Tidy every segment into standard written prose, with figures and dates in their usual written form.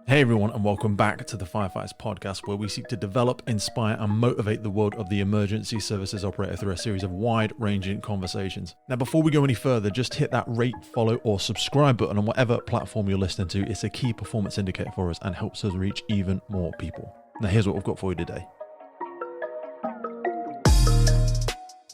Hey everyone, and welcome back to the Firefighters Podcast, where we seek to develop, inspire, and motivate the world of the emergency services operator through a series of wide-ranging conversations. Now, before we go any further, just hit that rate, follow, or subscribe button on whatever platform you're listening to. It's a key performance indicator for us and helps us reach even more people. Now, here's what we've got for you today.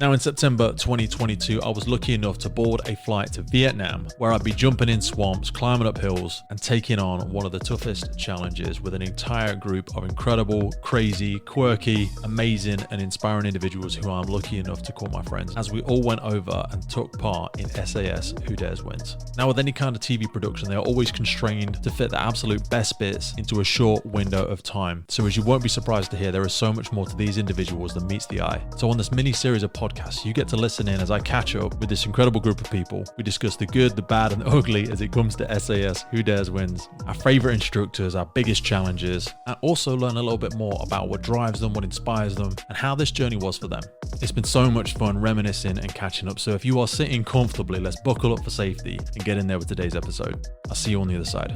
Now, in September 2022, I was lucky enough to board a flight to Vietnam, where I'd be jumping in swamps, climbing up hills, and taking on one of the toughest challenges with an entire group of incredible, crazy, quirky, amazing, and inspiring individuals who I'm lucky enough to call my friends, as we all went over and took part in SAS Who Dares Wins. Now, with any kind of TV production, they are always constrained to fit the absolute best bits into a short window of time. So as you won't be surprised to hear, there is so much more to these individuals than meets the eye. So on this mini series of podcasts, you get to listen in as I catch up with this incredible group of people. We discuss the good, the bad, and the ugly as it comes to SAS Who Dares Wins, our favorite instructors, our biggest challenges, and also learn a little bit more about what drives them, what inspires them, and how this journey was for them. It's been so much fun reminiscing and catching up. So if you are sitting comfortably, let's buckle up for safety and get in there with today's episode. I'll see you on the other side.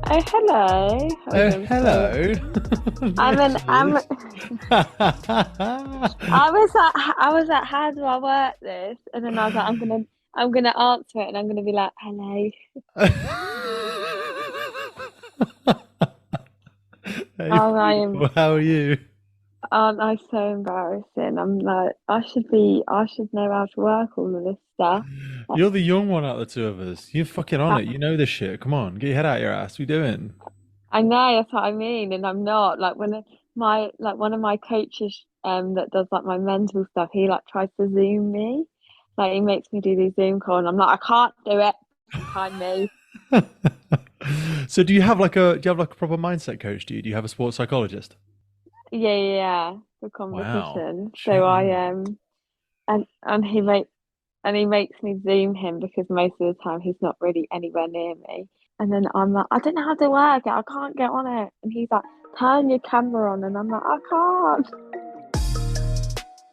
Oh, hello. Oh, hello. I was like, how do I work this? And then I was like, I'm gonna answer it, and I'm gonna be like, hello. Hey, Oh, how are you? aren't I so embarrassing? I'm like, I should know how to work all of this stuff. You're the young one out of the two of us. You're fucking on it. You know this shit. Come on, get your head out your ass. What you doing? I know, that's what I mean, and I'm not. Like one of my coaches that does like my mental stuff, he like tries to Zoom me. Like he makes me do these Zoom calls, and I'm like, I can't do it. Behind me. So do you have like a proper mindset coach? Do you have a sports psychologist? Yeah, for Wow. competition. So Shit, I yeah. and he makes me Zoom him because most of the time he's not really anywhere near me. And then I'm like, I don't know how to work it. I can't get on it. And he's like, turn your camera on. And I'm like, I can't.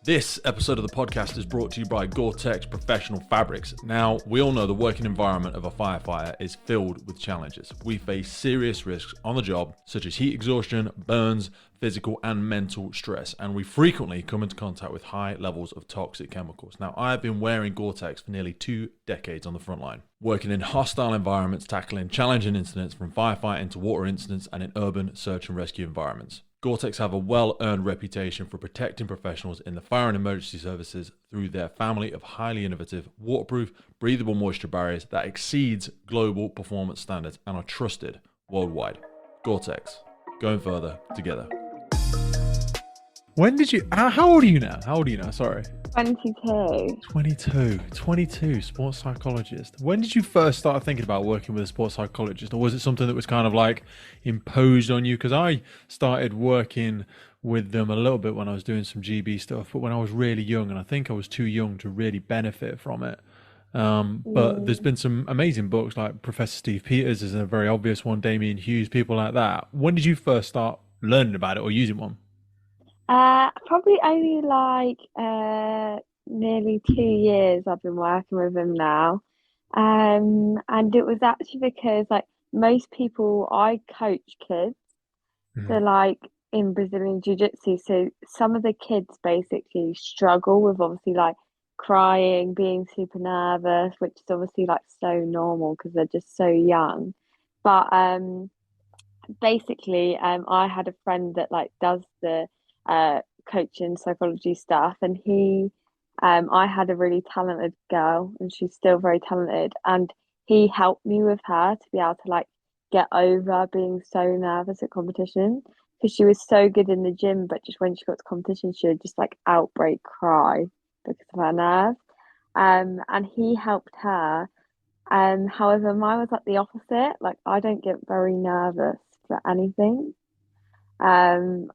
This episode of the podcast is brought to you by Gore-Tex Professional Fabrics. Now, we all know the working environment of a firefighter is filled with challenges. We face serious risks on the job, such as heat exhaustion, burns, physical and mental stress, and we frequently come into contact with high levels of toxic chemicals. Now, I have been wearing Gore-Tex for nearly 2 decades on the front line, working in hostile environments, tackling challenging incidents from firefighting to water incidents and in urban search and rescue environments. Gore-Tex have a well-earned reputation for protecting professionals in the fire and emergency services through their family of highly innovative, waterproof, breathable moisture barriers that exceeds global performance standards and are trusted worldwide. Gore-Tex, going further together. When did you, how old are you now? Sorry. 22. 22, sports psychologist. When did you first start thinking about working with a sports psychologist, or was it something that was kind of like imposed on you? Because I started working with them a little bit when I was doing some GB stuff, but when I was really young, and I think I was too young to really benefit from it. But there's Mm. been some amazing books like Professor Steve Peters is a very obvious one, Damien Hughes, people like that. When did you first start learning about it or using one? Probably only like nearly 2 years I've been working with him now. And it was actually because like most people I coach kids, so Mhm. like in Brazilian Jiu-Jitsu, so some of the kids basically struggle with obviously like crying, being super nervous, which is obviously like so normal because they're just so young. But basically I had a friend that like does the coaching psychology stuff, and he I had a really talented girl, and she's still very talented, and he helped me with her to be able to like get over being so nervous at competition, because she was so good in the gym, but just when she got to competition she would just like outbreak cry because of her nerves. And he helped her. However, mine was like the opposite. Like I don't get very nervous for anything. Um,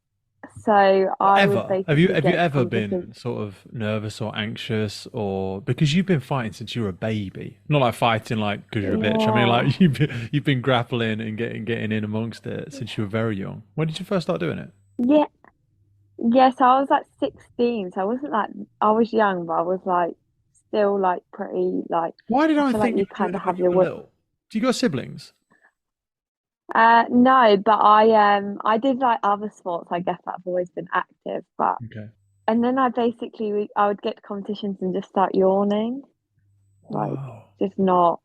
so I would Ever? Have you basically have you get to ever competition. been sort of nervous or anxious, or because you've been fighting since you were a baby? Not like fighting like because you're a bitch. I mean Yeah. like you've been grappling and getting in amongst it since you were very young. When did you first start doing it? Yeah. Yeah, so I was like 16. So I wasn't like I was young, but I was like still like pretty like Why did I I feel like think you you were doing kind of it when have you your were wit. little? Do you got siblings? No, but I did like other sports. I guess I've always been active, but Okay. and then I would get to competitions and just start yawning, like Wow. just not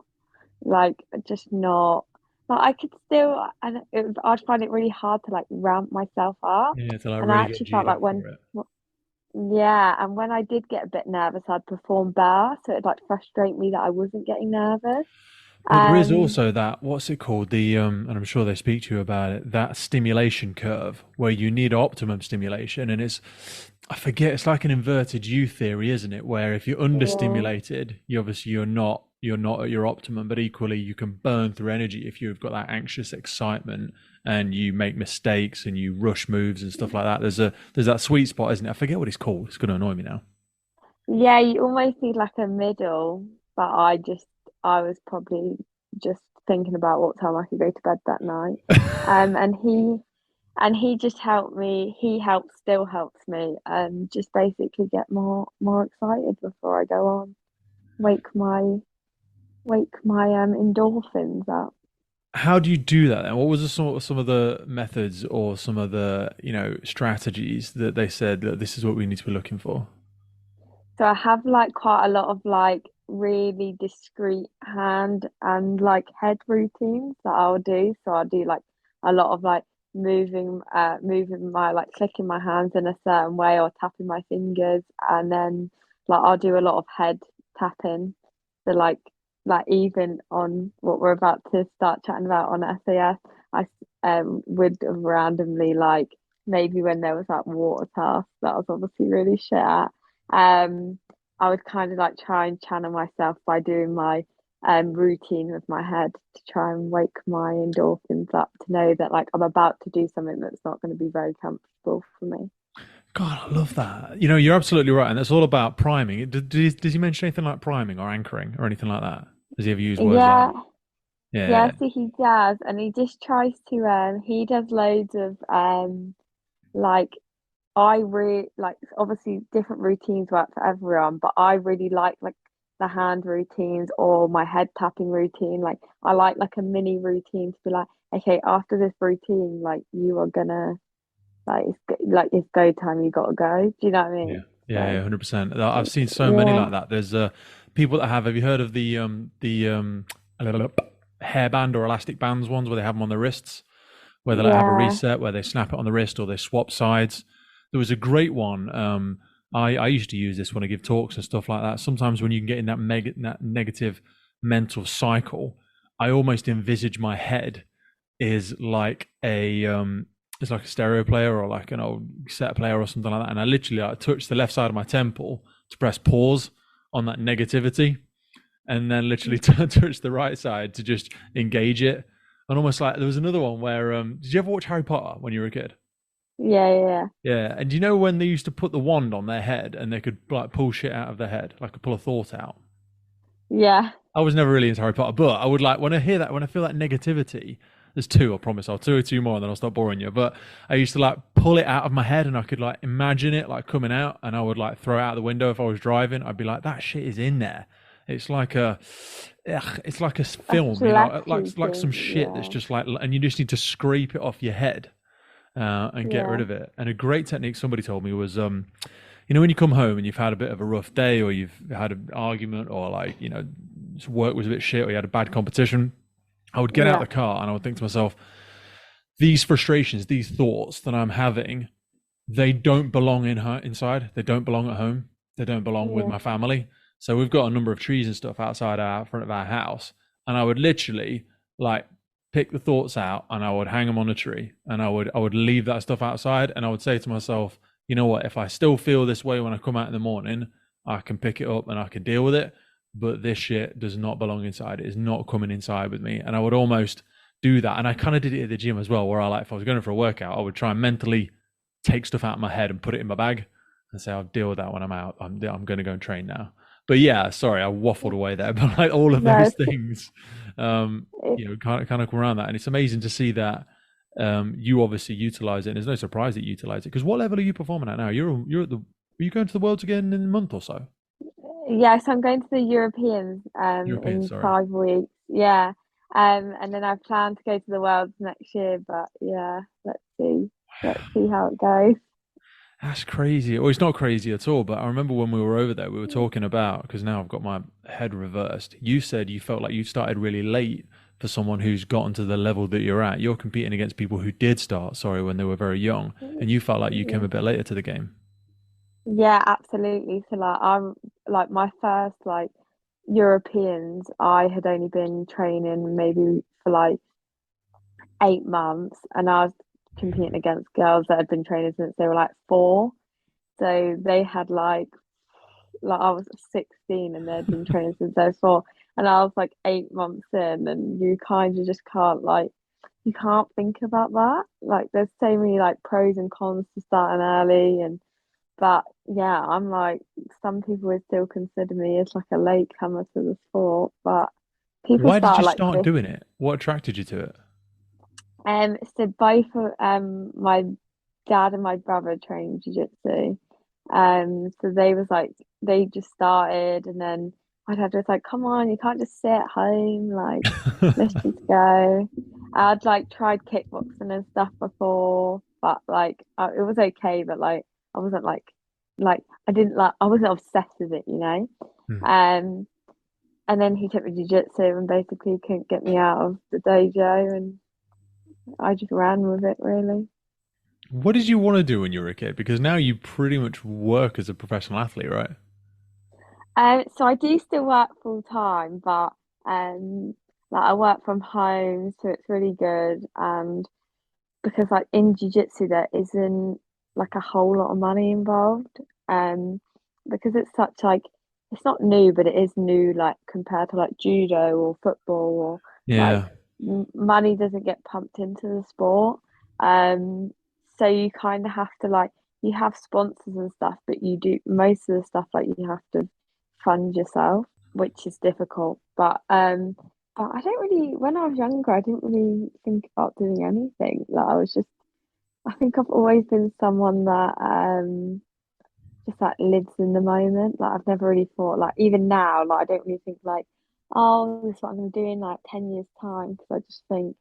just not like I could still and I'd find it really hard to like ramp myself up, Yeah, to like and I really get actually felt G'd like up for it. yeah, and when I did get a bit nervous, I'd perform better, so it'd like frustrate me that I wasn't getting nervous. Well, there is Um, also that, what's it called? And I'm sure they speak to you about it, that stimulation curve where you need optimum stimulation. And I forget, it's like an inverted U theory, isn't it? Where if you're yeah, understimulated, you're not at your optimum, but equally you can burn through energy if you've got that anxious excitement and you make mistakes and you rush moves and stuff like that. There's that sweet spot, isn't it? I forget what it's called. It's going to annoy me now. yeah, you almost need like a middle, but I was probably just thinking about what time I could go to bed that night. Um, and he and he just helped me. He helps, still helps me, just basically get more excited before I go on. Wake my wake my endorphins up. How do you do that then? What was some of the methods or some of the, strategies that they said that this is what we need to be looking for? So I have like quite a lot of like really discreet hand and like head routines that I'll do. So I'll do like a lot of like moving my like clicking my hands in a certain way or tapping my fingers, and then like I'll do a lot of head tapping. So like even on what we're about to start chatting about on SAS, would have randomly like maybe when there was like water tasks that I was obviously really shit at, um, I would kind of like try and channel myself by doing my routine with my head to try and wake my endorphins up to know that like I'm about to do something that's not going to be very comfortable for me. God, I love that. You're absolutely right, and it's all about priming. Does he mention anything like priming or anchoring or anything like that? Does he ever use words like Yeah, that? Yeah, yeah, so he does, and he just tries to he does loads of like I really like obviously different routines work for everyone, but I really like the hand routines or my head tapping routine. Like I like a mini routine to be like, okay, after this routine, like you are gonna like like it's go time, you gotta go. Do you know what I yeah, mean? yeah, 100%. I've So seen so many yeah, like that. There's people that have. Have you heard of the hairband or elastic bands ones where they have them on their wrists? Where they like have a yeah, reset, where they snap it on the wrist or they swap sides. There was a great one. I used to use this when I give talks and stuff like that. Sometimes when you can get in that negative mental cycle, I almost envisage my head is like a stereo player or like an old set player or something like that. And I literally like, touch the left side of my temple to press pause on that negativity, and then literally touch the right side to just engage it. And almost like there was another one where did you ever watch Harry Potter when you were a kid? yeah, Yeah, and do you know when they used to put the wand on their head and they could like pull shit out of their head, like pull a thought out? yeah, I was never really into Harry Potter, but I would like when I hear that, when I feel that negativity. There's two, I promise. I'll do two more and then I'll stop boring you. But I used to like pull it out of my head and I could like imagine it like coming out, and I would like throw it out the window if I was driving. I'd be like, that shit is in there. It's like a, it's like a a film, fleshy like some thing. shit that's Yeah, just like, and you just need to scrape it off your head and get rid yeah, of it. And a great technique somebody told me was, when you come home and you've had a bit of a rough day, or you've had an argument, or like, work was a bit shit, or you had a bad competition, I would get out yeah, the car and I would think to myself, these frustrations, these thoughts that I'm having, they don't belong inside. They don't belong at home. They don't belong with yeah. my family. So we've got a number of trees and stuff outside our front of our house, and I would literally like pick the thoughts out and I would hang them on a tree, and I would leave that stuff outside, and I would say to myself, you know what? If I still feel this way when I come out in the morning, I can pick it up and I can deal with it. But this shit does not belong inside. It is not coming inside with me. And I would almost do that. And I kind of did it at the gym as well, where I like, if I was going for a workout, I would try and mentally take stuff out of my head and put it in my bag and say, I'll deal with that when I'm out. I'm going to go and train now. But yeah, sorry, I waffled away there. But like all of No, those things, kind of come around that. And it's amazing to see that you obviously utilize it. And there's no surprise that you utilize it. Because what level are you performing at now? You're at the, are you going to the Worlds again in a month or so? yeah, so I'm going to the Europeans European, in sorry. 5 weeks. Yeah. And then I plan to go to the Worlds next year, but yeah, let's see how it goes. That's crazy. Well, it's not crazy at all, but I remember when we were over there, we were talking about, because now I've got my head reversed. You said you felt like you started really late for someone who's gotten to the level that you're at. You're competing against people who did start, sorry, when they were very young, and you felt like you came Yeah. a bit later to the game. Yeah, absolutely. So like I'm like my first like Europeans, I had only been training maybe for like 8 months, and I was competing against girls that had been training since they were like 4. So they had like I was 16 and they'd been training since they were 4, and I was like 8 months in, and you kind of just can't like you can't think about that. Like there's so many like pros and cons to starting early, and but yeah, I'm like some people would still consider me as like a latecomer to the sport, but people Why did start you like start this. doing it? What attracted you to it? So both of my dad and my brother trained jiu-jitsu. So they was like they just started, and then my dad was like, "Come on, you can't just sit at home. Like, let's just go." I'd like tried kickboxing and stuff before, but like it was okay, but like I wasn't like I didn't like I wasn't obsessed with it, you know. Hmm. Um, and then he took me jiu-jitsu and basically couldn't get me out of the dojo, and I just ran with it really. What did you want to do when you were a kid? Because now you pretty much work as a professional athlete, right? So I do still work full time, but um, like I work from home, so it's really good. And because like in jiu-jitsu, there isn't like a whole lot of money involved. Um, because it's such like it's not new, but it is new like compared to like judo or football or like Yeah. money doesn't get pumped into the sport. Um, so you kind of have to like you have sponsors and stuff, but you do most of the stuff like you have to fund yourself, which is difficult. But I don't really when I was younger, I didn't really think about doing anything. Like I was just I think I've always been someone that just like lives in the moment. Like I've never really thought like even now, like I don't really think like, oh, this is what I'm gonna do in like 10 years time, because I just think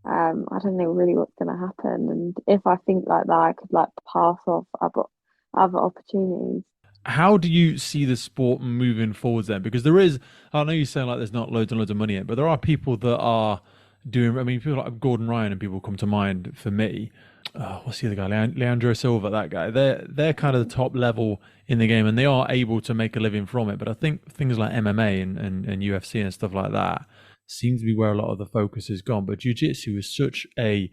I don't know really what's gonna happen. And if I think like that, I could like pass off other opportunities. How do you see the sport moving forwards then? Because there is, I know you're saying like there's not loads and loads of money in it, but there are people that are doing, I mean, people like Gordon Ryan and people come to mind for me. What's the other guy? Leandro Silva, that guy. They're kind of the top level in the game and they are able to make a living from it. But I think things like MMA and UFC and stuff like that seems to be where a lot of the focus has gone. But jiu-jitsu is such a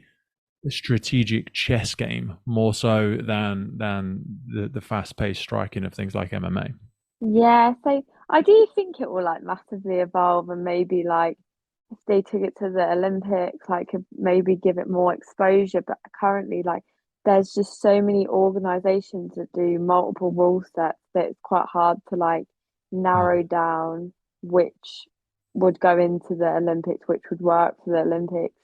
strategic chess game more so than the fast paced striking of things like MMA. Yeah, so I do think it will like massively evolve, and maybe like if they took it to the Olympics, like could maybe give it more exposure. But currently, like there's just so many organizations that do multiple rule sets that it's quite hard to like narrow down which would go into the Olympics, which would work for the Olympics.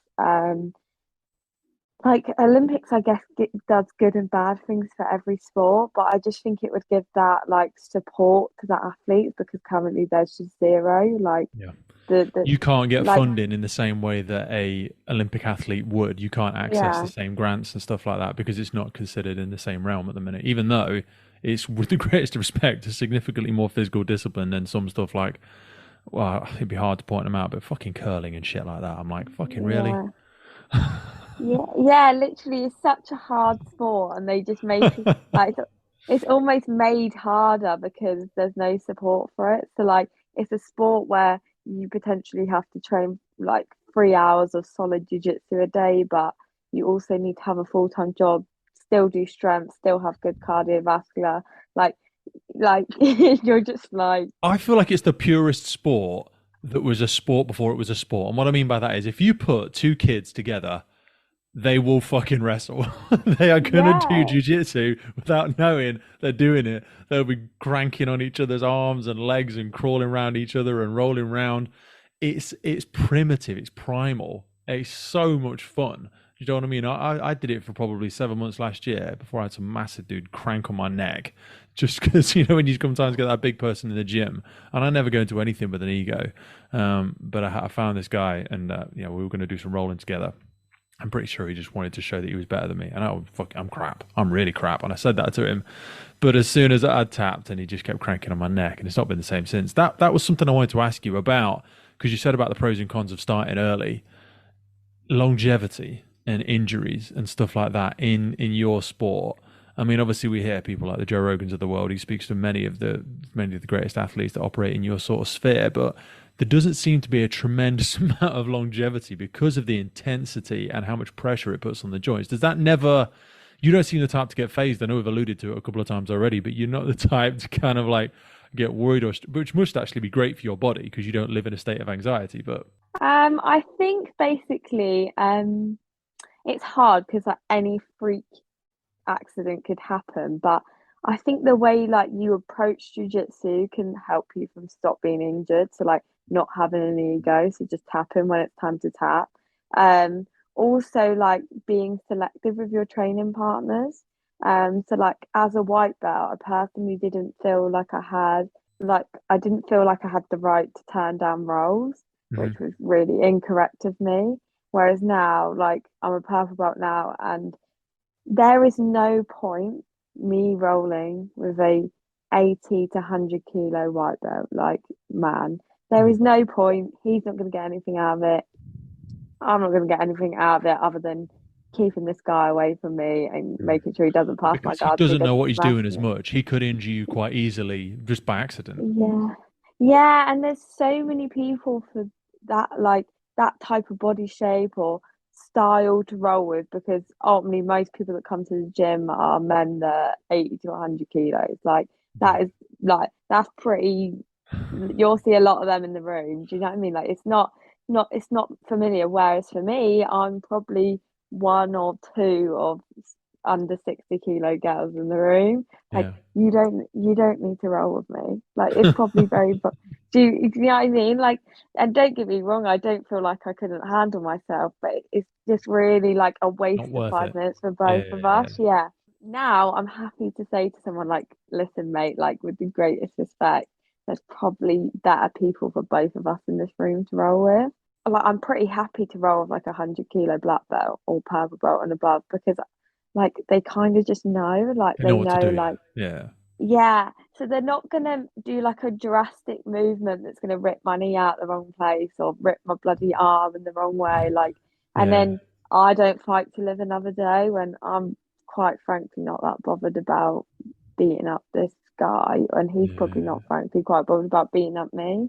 Like Olympics, I guess does good and bad things for every sport, but I just think it would give that like support to the athletes, because currently there's just zero. Like Yeah. the You can't get like funding in the same way that a Olympic athlete would. You can't access the yeah, same grants and stuff like that because it's not considered in the same realm at the minute. Even though it's with the greatest respect, a significantly more physical discipline than some stuff like, well, it'd be hard to point them out, but fucking curling and shit like that. I'm like, fucking really? yeah, yeah. Literally, it's such a hard sport, and they just make it like it's almost made harder because there's no support for it. So like it's a sport where you potentially have to train like 3 hours of solid jiu-jitsu a day, but you also need to have a full-time job, still do strength, still have good cardiovascular. Like like you're just like I feel like it's the purest sport that was a sport before it was a sport. And what I mean by that is if you put two kids together, they will fucking wrestle. They are gonna do yeah, jujitsu without knowing they're doing it. They'll be cranking on each other's arms and legs and crawling around each other and rolling around. It's primitive. It's primal. It's so much fun. You know what I mean? I did it for probably 7 months last year before I had some massive dude crank on my neck, just because when you come time to get that big person in the gym, and I never go into anything with an ego. But I found this guy, and we were going to do some rolling together. I'm pretty sure he just wanted to show that he was better than me. And I'm crap. I'm really crap. And I said that to him. But as soon as I tapped, and he just kept cranking on my neck, and it's not been the same since. That was something I wanted to ask you about, because you said about the pros and cons of starting early, longevity and injuries and stuff like that in your sport. I mean, obviously we hear people like the Joe Rogans of the world. He speaks to many of the greatest athletes that operate in your sort of sphere, but there doesn't seem to be a tremendous amount of longevity because of the intensity and how much pressure it puts on the joints. Does that never? You don't seem the type to get phased. I know we've alluded to it a couple of times already, but you're not the type to kind of like get worried, which must actually be great for your body because you don't live in a state of anxiety. But I think basically, it's hard because like any freak accident could happen, but I think the way like you approach jujitsu can help you from stop being injured. So like not having an ego, so just tapping when it's time to tap. Um, Also like being selective with your training partners. So like as a white belt, I personally didn't feel like I didn't feel like I had the right to turn down roles, which Mhm. was really incorrect of me. Whereas now, like I'm a purple belt now, and there is no point me rolling with a 80 to 100 kilo white belt, like, man. There is no point. He's not going to get anything out of it. I'm not going to get anything out of it other than keeping this guy away from me and making sure he doesn't pass my Because he guard and he doesn't know doesn't what he's smash doing as me. much. He could injure you quite easily just by accident. Yeah. Yeah, and there's so many people for that, like that type of body shape or style to roll with, because ultimately most people that come to the gym are men that are 80 to 100 kilos. Like Yeah. that is like that's pretty, you'll see a lot of them in the room. Do you know what I mean? Like it's not familiar. Whereas for me, I'm probably one or two of under 60 kilo girls in the room. Like Yeah. you don't need to roll with me. Like it's probably do you know what I mean? Like, and don't get me wrong, I don't feel like I couldn't handle myself, but it's just really like a Not waste of worth it. 5 minutes for Yeah, both of yeah, us. Yeah. Now I'm happy to say to someone like, listen, mate, like with the greatest respect, there's probably better people for both of us in this room to roll with. Like I'm pretty happy to roll with like 100 kilo black belt or purple belt and above, because like they kind of just know, like they know they what to know, do. Yeah, like, yeah, yeah, so they're not gonna do like a drastic movement that's gonna rip my knee out the wrong place or rip my bloody arm in the wrong way. Like, and yeah, then I don't fight to live another day when I'm quite frankly not that bothered about beating up this guy, and he's probably yeah, not frankly quite bothered about beating up me.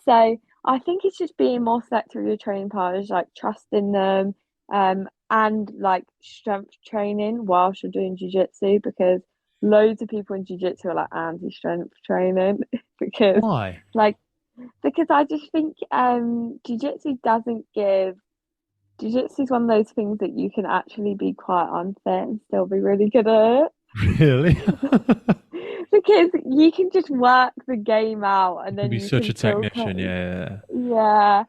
So I think it's just being more selective with your training partners, like trusting them, and like strength training whilst you're doing jiu-jitsu, because loads of people in jiu-jitsu are like anti-strength training because Why? like because I just think jiu-jitsu doesn't give jiu-jitsu is one of those things that you can actually be quite unfit and still be really good at Really? it. Because you can just work the game out You and can then be you such can a still technician. Yeah, yeah.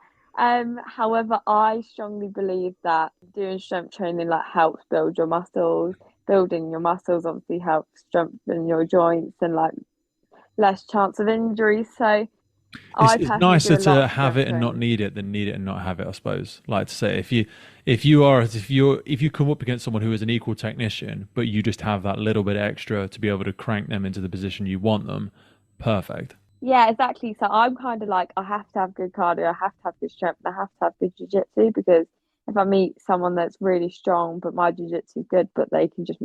However, I strongly believe that doing strength training like helps build your muscles. Building your muscles obviously helps strengthen your joints and like less chance of injury. So I it's personally do nicer a lot to of have strength it and not training. need it than need it and not have it. I suppose. Like to say, if you come up against someone who is an equal technician, but you just have that little bit extra to be able to crank them into the position you want them, perfect. Yeah, exactly. So I'm kind of like I have to have good cardio, I have to have good strength, and I have to have good jiu-jitsu, because if I meet someone that's really strong but my jiu-jitsu is good, but they can just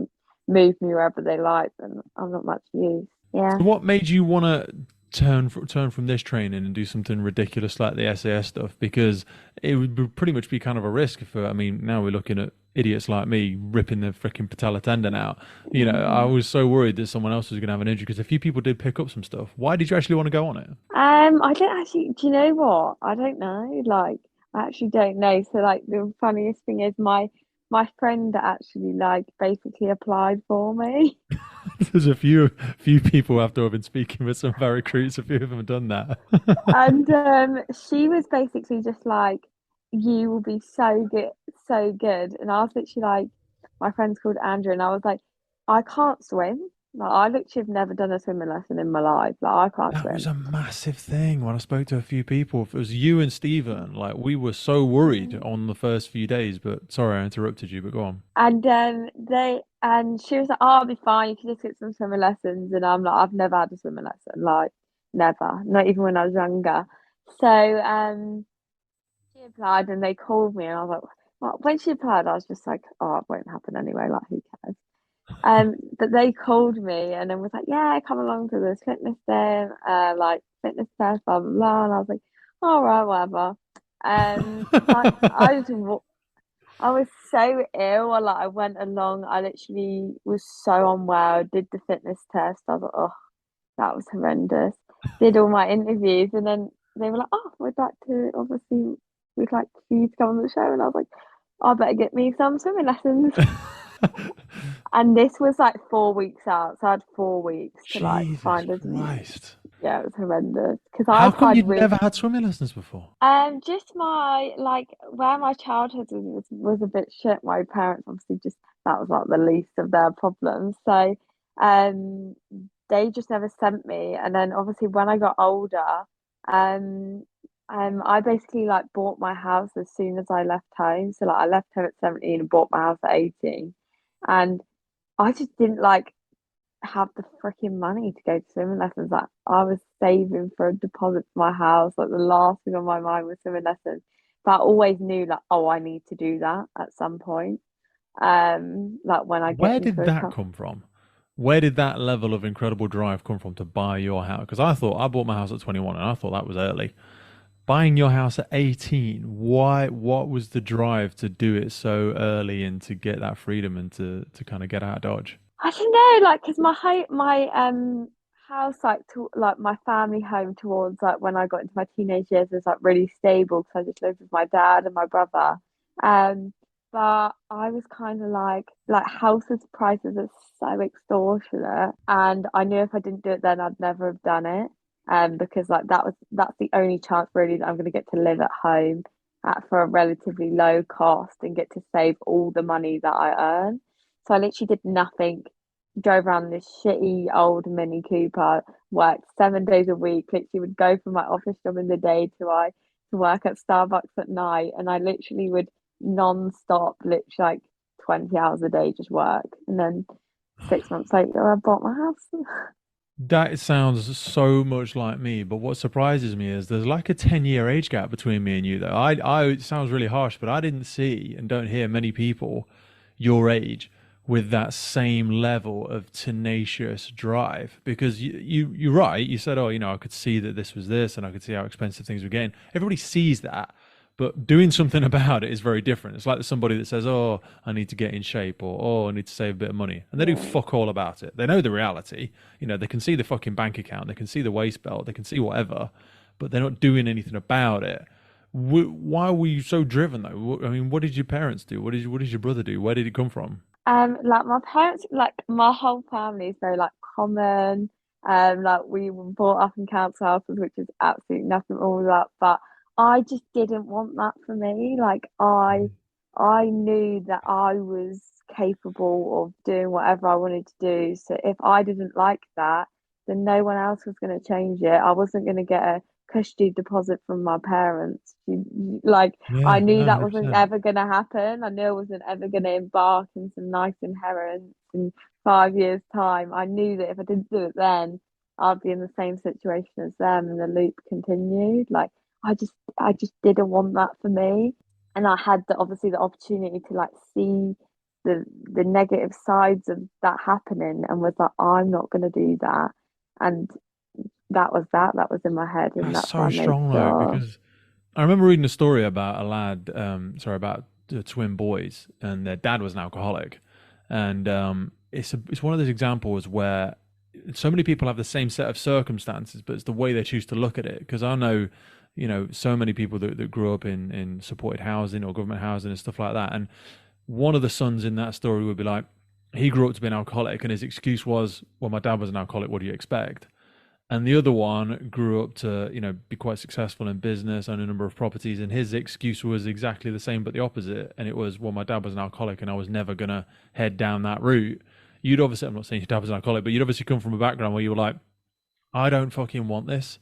move me wherever they like, then I'm not much use. Yeah. So what made you want to turn from this training and do something ridiculous like the SAS stuff? Because it would pretty much be kind of a risk for. I mean, now we're looking at idiots like me ripping the freaking patella tendon out. I was so worried that someone else was going to have an injury because a few people did pick up some stuff. Why did you actually want to go on it? I don't actually, do you know what? I don't know. Like, I actually don't know. So, like, the funniest thing is my friend actually like basically applied for me. There's a few people after I've been speaking with some of our recruits. A few of them have done that. And she was basically just like, you will be so good, so good. And I was literally like, my friend's called Andrew, and I was like, I can't swim. Like, I literally have never done a swimming lesson in my life. Like, I can't That was swim. a massive thing when I spoke to a few people. If it was you and Steven, like we were so worried Mm. on the first few days, but sorry I interrupted you, but go on. And she was like, "Oh, I'll be fine. You can just get some swimming lessons." And I'm like, "I've never had a swimming lesson, like never, not even when I was younger." So she applied, and they called me, and I was like, well, when she applied, I was just like, "Oh, it won't happen anyway. Like, who cares?" But they called me, and then was like, "Yeah, come along to this fitness thing, like fitness test, blah blah blah." And I was like, "All right, whatever." So I was so ill. I went along. I literally was so unwell. Did the fitness test. I was like, oh, that was horrendous. Did all my interviews, and then they were like, oh, we'd like for you to come on the show. And I was like, I better get me some swimming lessons. And this was like 4 weeks out, so I had 4 weeks to like Jesus find a. Christ. Yeah, it was horrendous because I How come applied you'd really. never had swimming lessons before? Just my like where my childhood was a bit shit. My parents obviously just that was like the least of their problems. So, um, they just never sent me. And then obviously when I got older, um, I basically like bought my house as soon as I left home. So like I left home at 17 and bought my house at 18, and I just didn't like have the freaking money to go to swimming lessons. Like I was saving for a deposit for my house. Like the last thing on my mind was swimming lessons. But I always knew like, oh, I need to do that at some point. Like when I get Where into did a that couple. come from? Where did that level of incredible drive come from to buy your house? Because I thought I bought my house at 21 and I thought that was early. Buying your house at 18, why, what was the drive to do it so early and to get that freedom and to kind of get out of Dodge? I don't know, like, cause my house, like, to like my family home towards like when I got into my teenage years was like really stable because I just lived with my dad and my brother. Um, but I was kind of like houses prices are so extortionate, and I knew if I didn't do it then I'd never have done it. Because like that's the only chance really that I'm gonna get to live at home for a relatively low cost and get to save all the money that I earn. So I literally did nothing, drove around this shitty old Mini Cooper, worked 7 days a week, literally would go from my office job in the day to work at Starbucks at night. And I literally would non-stop, literally like 20 hours a day just work. And then 6 months later I bought my house. That sounds so much like me, but what surprises me is there's like a 10-year age gap between me and you, though. It sounds really harsh, but I didn't see and don't hear many people your age with that same level of tenacious drive. Because you're right. You said, oh, I could see that this was this, and I could see how expensive things were getting. Everybody sees that, but doing something about it is very different. It's like somebody that says, "Oh, I need to get in shape," or "Oh, I need to save a bit of money," and they do Yeah. fuck all about it. They know the reality. They can see the fucking bank account, they can see the waist belt, they can see whatever, but they're not doing anything about it. Why were you so driven though? I mean, what did your parents do? What did your brother do? Where did it come from? Like my parents, like my whole family is very like common. Like we were brought up in council houses, which is absolutely nothing wrong with that. But I just didn't want that for me. Like I knew that I was capable of doing whatever I wanted to do. So if I didn't like that, then no one else was going to change it. I wasn't going to get a cushy deposit from my parents. Like I Yeah, no, knew that wasn't 100%. ever going to happen. I knew I wasn't ever going to embark in some nice inheritance in 5 years' time. I knew that if I didn't do it then, I'd be in the same situation as them, and the loop continued. Like I just didn't want that for me, and I had obviously the opportunity to like see the negative sides of that happening, and was like, I'm not going to do that, and that was in my head, and That's that's why so I made strong though, sure. because I remember reading a story about a lad, sorry, about the twin boys, and their dad was an alcoholic, and it's one of those examples where so many people have the same set of circumstances, but it's the way they choose to look at it. Because I know, so many people that grew up in supported housing or government housing and stuff like that, and one of the sons in that story would be like, he grew up to be an alcoholic, and his excuse was, "Well, my dad was an alcoholic. What do you expect?" and the other one grew up to, be quite successful in business, own a number of properties, and his excuse was exactly the same but the opposite. And it was, well, my dad was an alcoholic and I was never gonna head down that route. You'd obviously, I'm not saying your dad was an alcoholic, but you'd obviously come from a background where you were like, I don't fucking want this,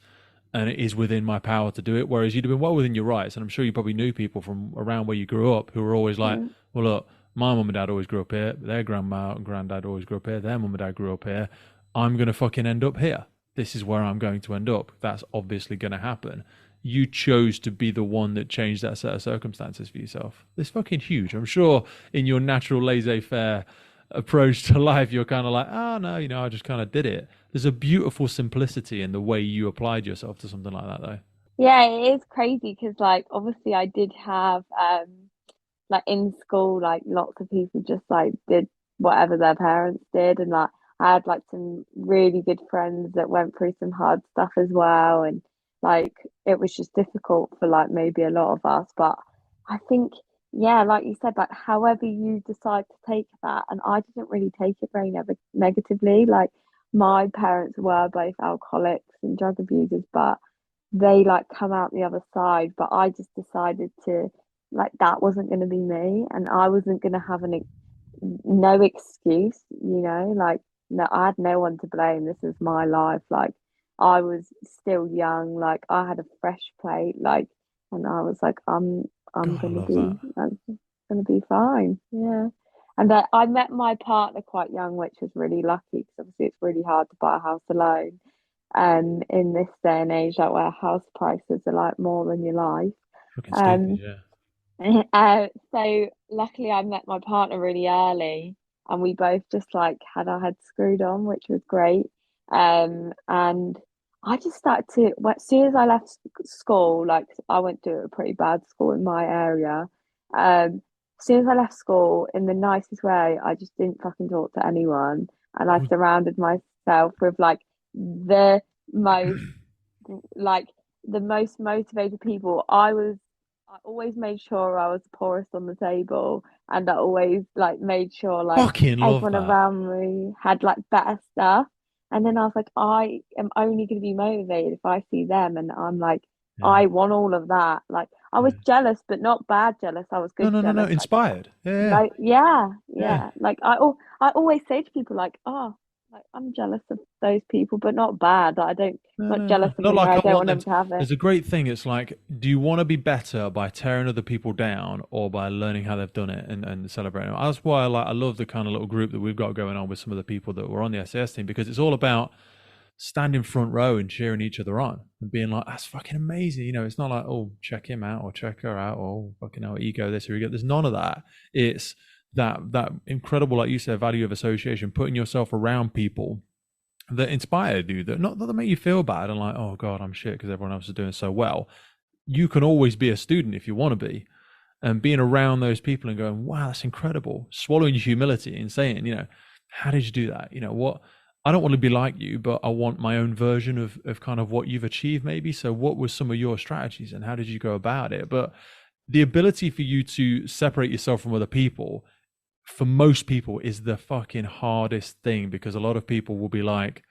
and it is within my power to do it. Whereas you'd have been well within your rights, and I'm sure you probably knew people from around where you grew up who were always like, Mm. well, look, my mum and dad always grew up here, their grandma and granddad always grew up here, their mum and dad grew up here. I'm gonna fucking end up here. This is where I'm going to end up. That's obviously going to happen. You chose to be the one that changed that set of circumstances for yourself. It's fucking huge. I'm sure in your natural laissez-faire approach to life, you're kind of like, oh no, I just kind of did it. There's a beautiful simplicity in the way you applied yourself to something like that, though. Yeah, it is crazy because like obviously I did have like in school like lots of people just like did whatever their parents did, and like I had like some really good friends that went through some hard stuff as well, and like it was just difficult for like maybe a lot of us. But I think, yeah, like you said, like however you decide to take that, and I didn't really take it very negatively. Like my parents were both alcoholics and drug abusers, but they like come out the other side. But I just decided to, like, that wasn't going to be me, and I wasn't going to have no excuse, like, no, I had no one to blame. This is my life. Like, I was still young, like I had a fresh plate, like, and I was like, I'm God, I gonna love that. be I'm gonna be fine. Yeah. And I met my partner quite young, which was really lucky because obviously it's really hard to buy a house alone. In this day and age, like where house prices are like more than your life. Fucking stupid, Um, yeah. so luckily I met my partner really early, and we both just like had our heads screwed on, which was great. And I just started to, well, as soon as I left school, like I went to a pretty bad school in my area. As soon as I left school, in the nicest way, I just didn't fucking talk to anyone, and I surrounded myself with like the most like the most motivated people. I always made sure I was the poorest on the table, and I always like made sure like Fucking love everyone that. around me had like better stuff. And then I was like, I am only going to be motivated if I see them, and I'm like, Yeah, I want all of that. Like I was yeah. jealous, but not bad jealous. I was No, good no, no, no. jealous. Like, Inspired. Yeah, yeah, no, yeah, yeah. yeah. Like I always say to people like, oh, like I'm jealous of those people, but not bad. Like, I don't, No, not no, no. jealous in Not the way like I I don't want want them them to. to have it. There's a great thing. It's like, do you want to be better by tearing other people down or by learning how they've done it and celebrating them? That's why I love the kind of little group that we've got going on with some of the people that were on the SAS team, because it's all about standing front row and cheering each other on and being like, that's fucking amazing. It's not like, oh, check him out or check her out or fucking hell, ego this or ego. There's none of that. It's that incredible, like you said, value of association, putting yourself around people that inspired you, that make you feel bad and like, oh God, I'm shit because everyone else is doing so well. You can always be a student if you want to be, and being around those people and going, wow, that's incredible. Swallowing your humility and saying, how did you do that? What, I don't want to be like you, but I want my own version of kind of what you've achieved, maybe. So, what was some of your strategies and how did you go about it? But the ability for you to separate yourself from other people, for most people, is the fucking hardest thing, because a lot of people will be like,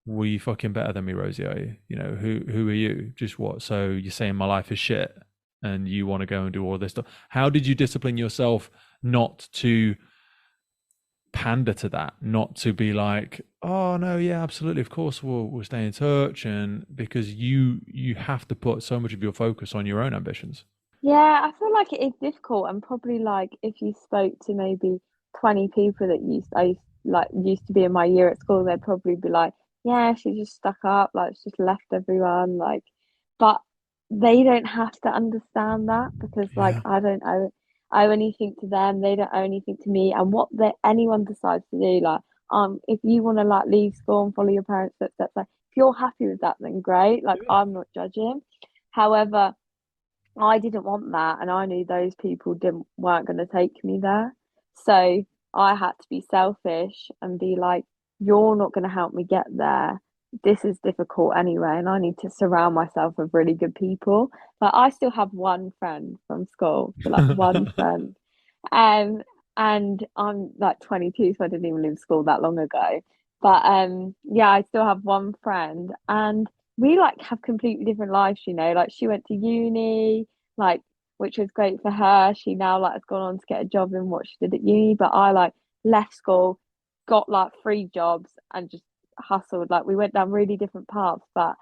were you fucking better than me, Rosie? Are you? Who are you? Just what? So you're saying my life is shit and you want to go and do all this stuff. How did you discipline yourself not to pander to that, not to be like, oh no, yeah, absolutely, of course we'll stay in touch, and because you have to put so much of your focus on your own ambitions. Yeah, I feel like it is difficult, and probably like if you spoke to maybe 20 people that used to be in my year at school, they'd probably be like, yeah, she just stuck up, like she just left everyone, like, but they don't have to understand that because like Yeah. I don't owe anything to them, they don't owe anything to me, and anyone decides to do, like, if you want to like leave school and follow your parents' footsteps, like if you're happy with that, then great, like I'm not judging. However, I didn't want that, and I knew those people didn't weren't going to take me there. So I had to be selfish and be like, "You're not going to help me get there. This is difficult anyway, and I need to surround myself with really good people." Like I still have one friend from school, so like one friend, um, and I'm like 22, so I didn't even leave school that long ago. But yeah, I still have one friend, and we like have completely different lives, you know. Like she went to uni, like which was great for her. She now like has gone on to get a job in what she did at uni, but I like left school, got like three jobs and just hustled. Like we went down really different paths, but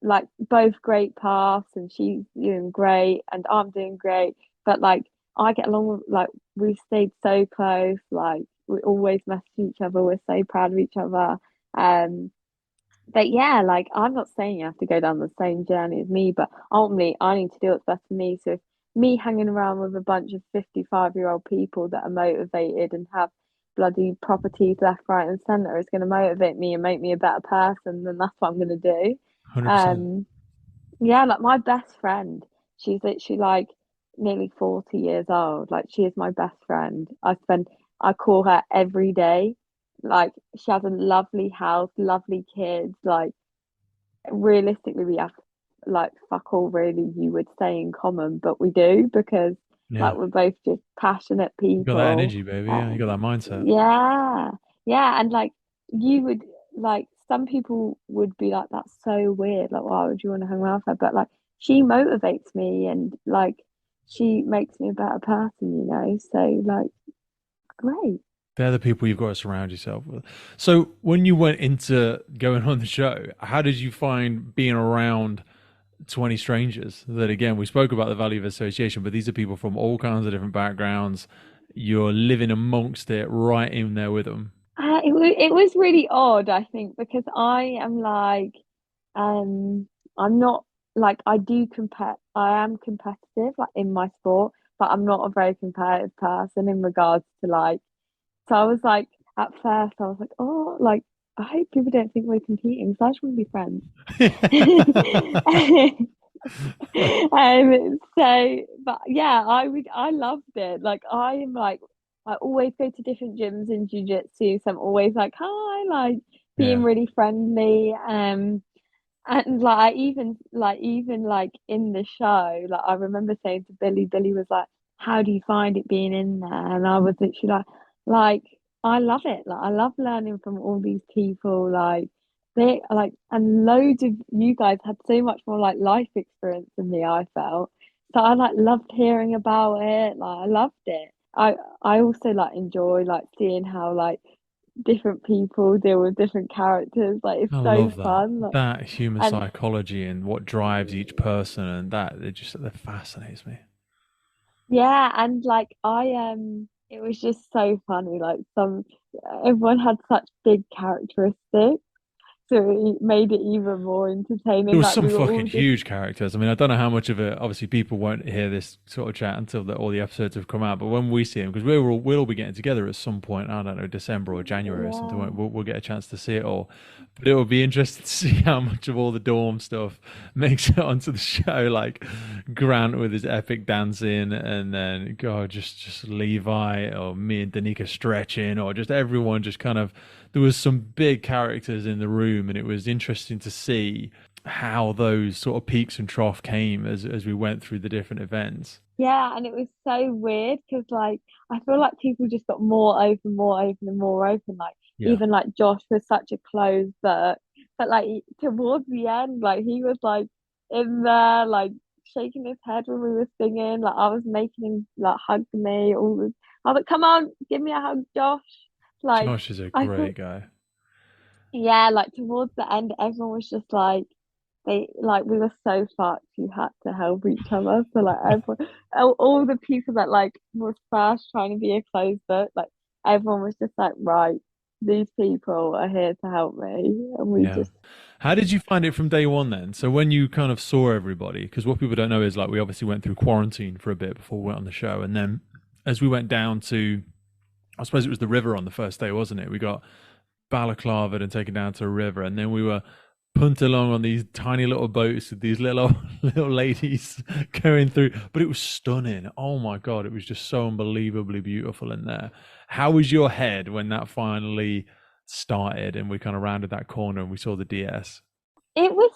like both great paths, and she's doing great and I'm doing great. But like I get along with, like, we've stayed so close, like we always message each other, we're so proud of each other. Um but yeah, like I'm not saying you have to go down the same journey as me, but ultimately I need to do what's best for me. So if me hanging around with a bunch of 55-year-old people that are motivated and have bloody properties left, right, and centre is going to motivate me and make me a better person, then that's what I'm going to do. 100%. Um, yeah, like my best friend, she's literally like nearly 40 years old. Like she is my best friend. I call her every day. Like she has a lovely house, lovely kids. Like realistically, we have like fuck all really you would say in common, but we do because Yeah. like we're both just passionate You got that people. energy, baby. Yeah, you got that Um, mindset. yeah, yeah, and like you would like some people would be like that's so weird. Like why would you want to hang around with her? But like she motivates me and like she makes me a better person, you know. So like great. They're the people you've got to surround yourself with. So, when you went into going on the show, how did you find being around 20 strangers? That again, we spoke about the value of association, but these are people from all kinds of different backgrounds. You're living amongst it, right in there with them. It was really odd, I think, because I am like, I'm not like I do compete. I am competitive, like in my sport, but I'm not a very competitive person in regards to like. So I was like, at first, I was like, oh, like I hope people don't think we're competing, so I just want to be friends. But yeah, I loved it. Like I am like I always go to different gyms in jiu-jitsu, so I'm always like, hi, like being Yeah. really friendly. And like even like in the show, like I remember saying to Billy was like, how do you find it being in there? And I was literally like I love it. Like I love learning from all these people. Like they like and loads of you guys had so much more like life experience than me, I felt. So I like loved hearing about it. Like I loved it. I also like enjoy like seeing how like different people deal with different characters. Like it's I so love that. fun. Like, That human and psychology and what drives each person, and that fascinates me. yeah, and like it was just so funny. Like some everyone had such big characteristics, so it made it even more There entertaining. was Like some we were fucking all just huge characters. I mean, I don't know how much of it. Obviously, people won't hear this sort of chat until all the episodes have come out. But when we see them, because we'll all be getting together at some point. I don't know, December or January or something. yeah. We'll get a chance to see it all. But it will be interesting to see how much of all the dorm stuff makes it onto the show. Like Grant with his epic dancing, and then God, just Levi or me and Danica stretching, or just everyone just kind of. There was some big characters in the room, and it was interesting to see how those sort of peaks and trough came as we went through the different events. Yeah, and it was so weird because like I feel like people just got more open and more open. Like Yeah. even like Josh was such a closed book, but like towards the end, like he was like in there, like shaking his head when we were singing. Like I was making him like hug me. All this. I was like, "Come on, give me a hug, Josh." Like Josh is a I great thought, guy. yeah, like towards the end, everyone was just like they like we were so fucked. You had to help each other. So like everyone, all the people that like was first trying to be a closed book, like everyone was just like, right, these people are here to help me, and we Yeah. just How did you find it from day one then? So when you kind of saw everybody, because what people don't know is like we obviously went through quarantine for a bit before we went on the show, and then as we went down to, I suppose it was the river on the first day, wasn't it? We got balaclava and taken down to a river, and then we were punted along on these tiny little boats with these little little ladies going through. But it was stunning. Oh my god, it was just so unbelievably beautiful in there. How was your head when that finally started and we kind of rounded that corner and we saw the DS? it was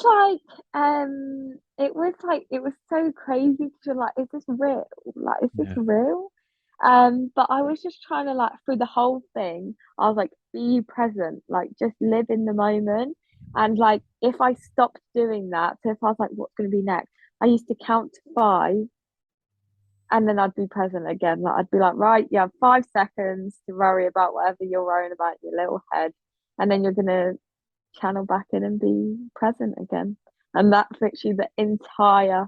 like it was so crazy to like, is this real? Like, is this Yeah, real? But I was just trying to like through the whole thing, I was like, be present, like just live in the moment. And like if I stopped doing that, so if I was like, what's gonna be next? I used to count to five and then I'd be present again. Like I'd be like, right, you have 5 seconds to worry about whatever you're worrying about in your little head, and then you're gonna channel back in and be present again. And that's literally the entire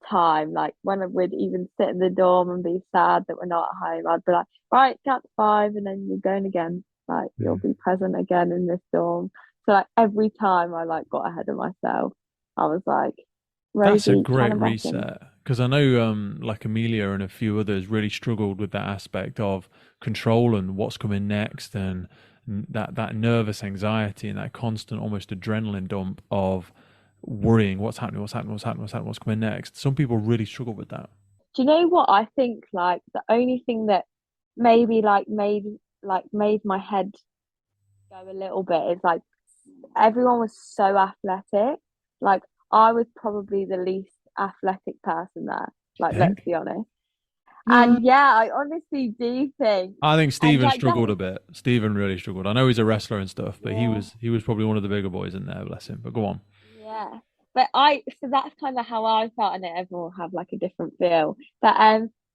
time. Like when we'd even sit in the dorm and be sad that we're not at home, I'd be like, right, count to five, and then you're going again. Like you'll Mm. be present again in this dorm. So like every time I like got ahead of myself, I was like, That's a Rosie, great channel back in. reset because I know like Amelia and a few others really struggled with that aspect of control and what's coming next and that nervous anxiety and that constant almost adrenaline dump of worrying what's happening, what's happening, what's happening, what's happening, what's coming next. Some people really struggle with that. Do you know what I think? Like the only thing that maybe made my head go a little bit is like everyone was so athletic. Like I was probably the least athletic person there. Do Like you let's think? be honest. No. And yeah, I honestly do think. I think And Steven like that, struggled a bit. Steven really struggled. I know he's a wrestler and stuff, but he yeah, was he was probably one of the bigger boys in there, bless him. But go on. yeah. But so that's kind of how I felt, and everyone will have like a different feel. But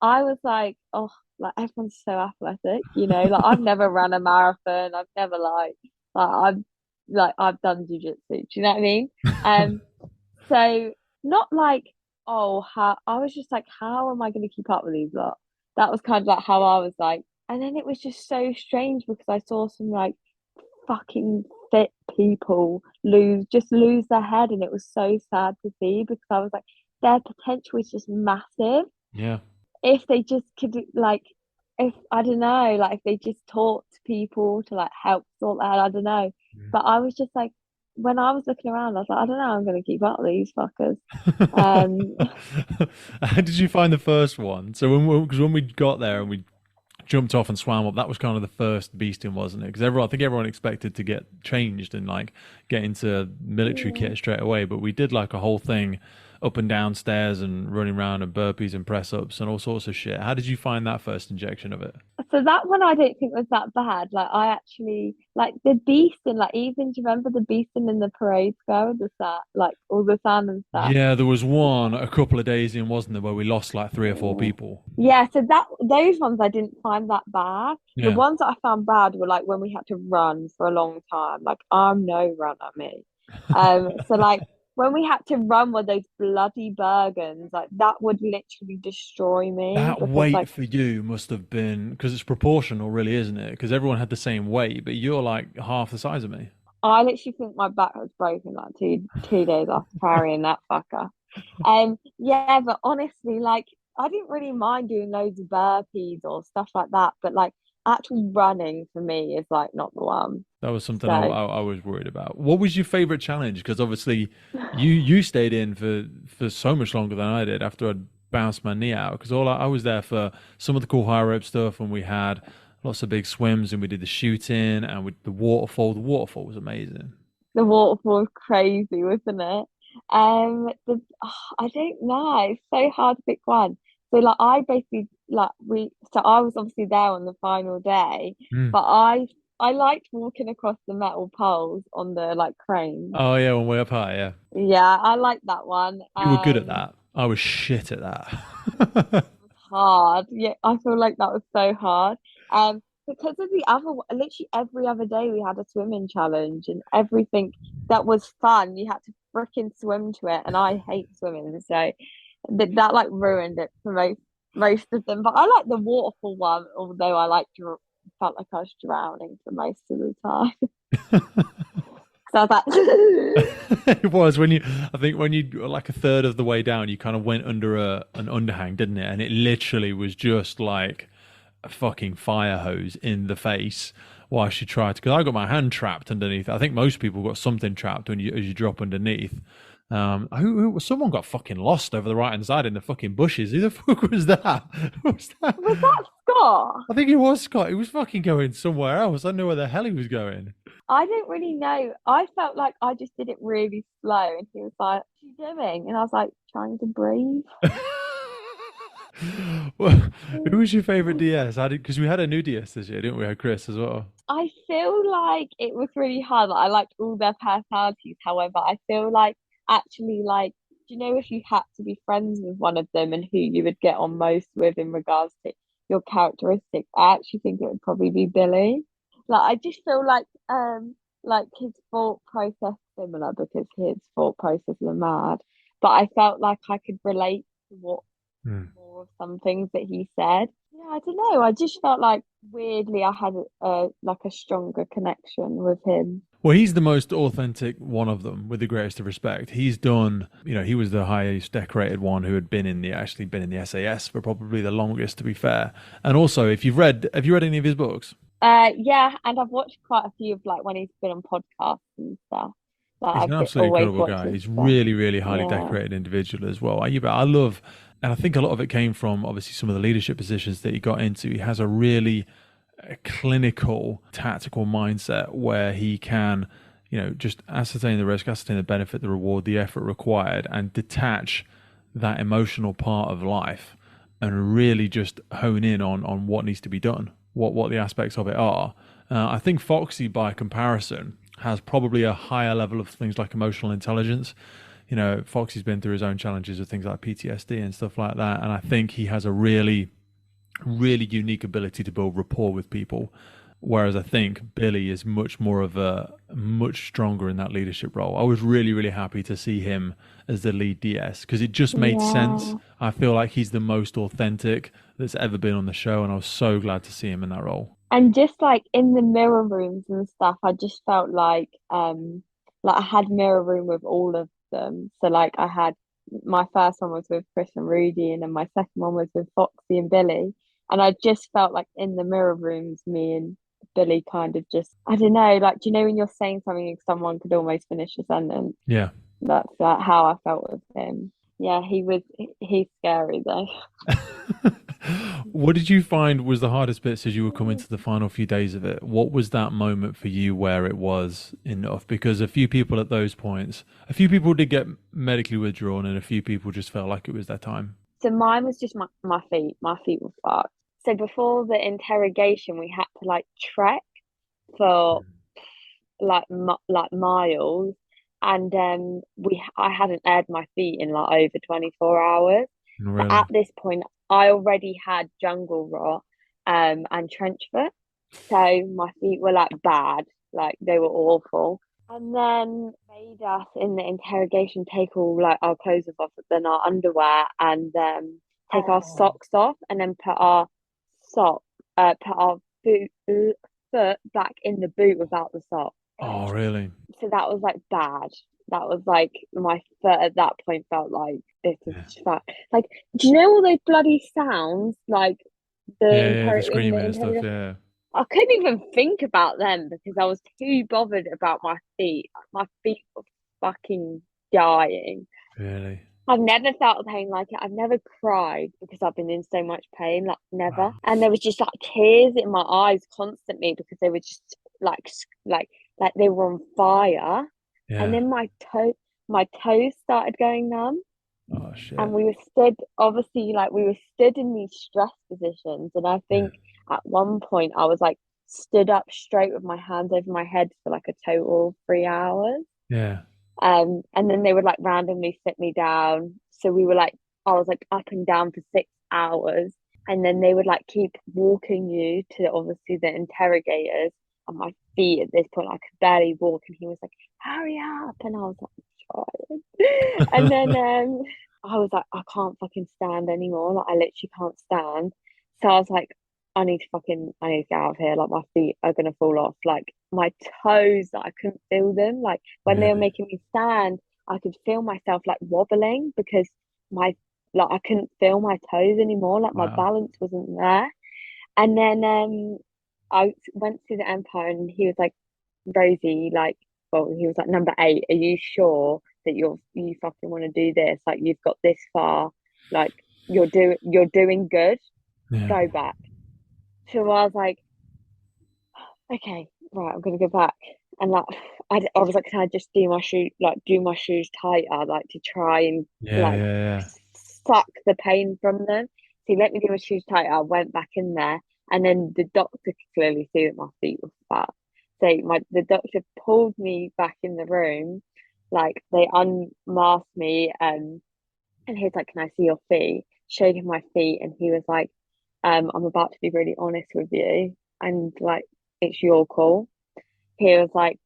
I was like, oh, like everyone's so athletic, like I've never run a marathon. I've never I've I've done jujitsu. Do you know what I mean? Um, So not like, oh, how I was just like, how am I going to keep up with these lot? That was kind of like how I was like, and then it was just so strange because I saw some like fucking fit people lose their head, and it was so sad to see because I was like, their potential is just massive Yeah. if they just could like if I don't know, like if they just talk to people to like help sort that, I don't know. But I was just like when I was looking around, I was like, I don't know, I'm gonna keep up with these fuckers. Um How did you find the first one? So because when we got there and we jumped off and swam up, that was kind of the first beasting, wasn't it? Because I think everyone expected to get changed and like get into military yeah. kit straight away, but we did like a whole thing up and down stairs and running around and burpees and press ups and all sorts of shit. How did you find that first injection of it? So that one I don't think was that bad. Like I actually like the beasting, like even do you remember the beasting in the parade square with the sand, like all the sand and stuff? Yeah, there was one a couple of days in, wasn't there, where we lost like three or four people. Yeah, so that those ones I didn't find that bad. The Yeah. ones that I found bad were like when we had to run for a long time. Like I'm no runner, me. So like when we had to run with those bloody Bergens, like that would literally destroy me That because weight like for you must have been because it's proportional, really, isn't it? Because everyone had the same weight, but you're like half the size of me. I literally think my back was broken like two days after carrying that fucker. Yeah, but honestly, like I didn't really mind doing loads of burpees or stuff like that, but like actual running for me is like not the one. That was something So I was worried about. What was your favorite challenge? Because obviously, you stayed in for so much longer than I did after I'd bounced my knee out. Because I was there for some of the cool high rope stuff, and we had lots of big swims, and we did the shooting, and with the waterfall. The waterfall was amazing. the waterfall was crazy, wasn't it? I don't know. It's so hard to pick one. So like I basically so I was obviously there on the final day, Mm. but I liked walking across the metal poles on the like crane. Oh yeah, one way up high. Yeah, Yeah, I like that one. you were good at that. I was shit at that. Hard. Yeah, I feel like that was so hard. Because of literally every other day we had a swimming challenge and everything that was fun, you had to freaking swim to it, and I hate swimming, so that like ruined it for most of them. But I like the waterfall one, although felt like I was drowning for most of the time. So I was like, It was when I think when you were like a third of the way down, you kind of went under an underhang, didn't it? And it literally was just like a fucking fire hose in the face while she tried to. Because I got my hand trapped underneath. I think most people got something trapped when you as you drop underneath. Someone got fucking lost over the right hand side in the fucking bushes. Who the fuck was that? Who was that? was that Scott? I think it was Scott. He was fucking going somewhere else. I don't know where the hell he was going. I don't really know. I felt like I just did it really slow, and he was like, "What are you doing?" And I was like, "Trying to breathe." Well, who was your favorite DS? Because we had a new DS this year, didn't we? We had Chris as well. I feel like it was really hard. Like, I liked all their personalities. However, I feel like actually, like, do you know if you had to be friends with one of them and who you would get on most with in regards to your characteristics? I actually think it would probably be Billy. Like, I just feel like his thought process similar because his thought processes are mad. But I felt like I could relate to what Hmm. more of some things that he said. Yeah, I don't know. I just felt like weirdly I had a like a stronger connection with him. Well, he's the most authentic one of them, with the greatest of respect. He's done, he was the highest decorated one who had actually been in the SAS for probably the longest, to be fair. And also, have you read any of his books? Yeah, and I've watched quite a few of like when he's been on podcasts and stuff. Like He's an absolutely always incredible watched guy. his He's stuff. really, really highly Yeah, decorated individual as well. I love, and I think a lot of it came from obviously some of the leadership positions that he got into. He has a really clinical, tactical mindset where he can, just ascertain the risk, ascertain the benefit, the reward, the effort required, and detach that emotional part of life and really just hone in on what needs to be done, what the aspects of it are. I think Foxy, by comparison, has probably a higher level of things like emotional intelligence. Foxy's been through his own challenges with things like PTSD and stuff like that, and I think he has a really unique ability to build rapport with people. Whereas I think Billy is much stronger in that leadership role. I was really, really happy to see him as the lead DS because it just made sense. yeah. I feel like he's the most authentic that's ever been on the show, and I was so glad to see him in that role. And just like in the mirror rooms and stuff, I just felt like I had mirror room with all of them. So like I had my first one was with Chris and Rudy, and then my second one was with Foxy and Billy. And I just felt like in the mirror rooms, me and Billy kind of just I don't know, like do you know when you're saying something and someone could almost finish a sentence? Yeah. That's like how I felt with him. Yeah, he's scary though. What did you find was the hardest bits as you were coming to the final few days of it? What was that moment for you where it was enough? Because a few people at those points, a few people did get medically withdrawn, and a few people just felt like it was their time. So mine was just my feet. My feet were fucked. So before the interrogation, we had to like trek for like miles, and we I hadn't aired my feet in like over 24 hours. But at Really? this point, I already had jungle rot, and trench foot. So my feet were like bad, like they were awful. And then made us in the interrogation take all like our clothes off, then our underwear, and take our socks off, and then sock, put our foot back in the boot without the sock. Oh, really? So that was like bad. That was like my foot at that point felt like this is Yeah. fat. Like, do you know all those bloody sounds? Like Yeah, yeah, the in the screaming and stuff. interrogation. Yeah. I couldn't even think about them because I was too bothered about my feet. My feet were fucking dying. Really? I've never felt pain like it. I've never cried because I've been in so much pain, like never. Wow. And there was just like tears in my eyes constantly because they were just like they were on fire. And Yeah. then my toes started going numb. Oh, And shit. we were stood, obviously, like we were stood in these stress positions. And I Yeah. think at one point I was like stood up straight with my hands over my head for like a total 3 hours. Yeah. And then they would like randomly sit me down. So we were like, I was like up and down for 6 hours. And then they would like keep walking you to obviously the interrogators on my feet at this point. I could barely walk. And he was like, hurry up. And I was like, trying. And then I was like, I can't fucking stand anymore. Like I literally can't stand. So I was like, I need to get out of here. Like my feet are gonna fall off. Like my toes, like, I couldn't feel them. Like when they were Really? making me stand, I could feel myself like wobbling because my like I couldn't feel my toes anymore. Like my Wow. balance wasn't there. And then I went to the Empire and he was like, Rosie, like, well, he was like, number eight, are you sure that you fucking want to do this? Like you've got this far, like you're doing good. Yeah. Go back. So I was like, okay, right, I'm gonna go back. And like I was like, can I just do my shoes tighter, like to try and Yeah. like Yeah. suck the pain from them. So he let me do my shoes tight. I went back in there, and then the doctor could clearly see that my feet were fat. So the doctor pulled me back in the room, like they unmasked me, and he was like, "Can I see your feet?" Showed him my feet, and he was like, "I'm about to be really honest with you, and like it's your call." He was like,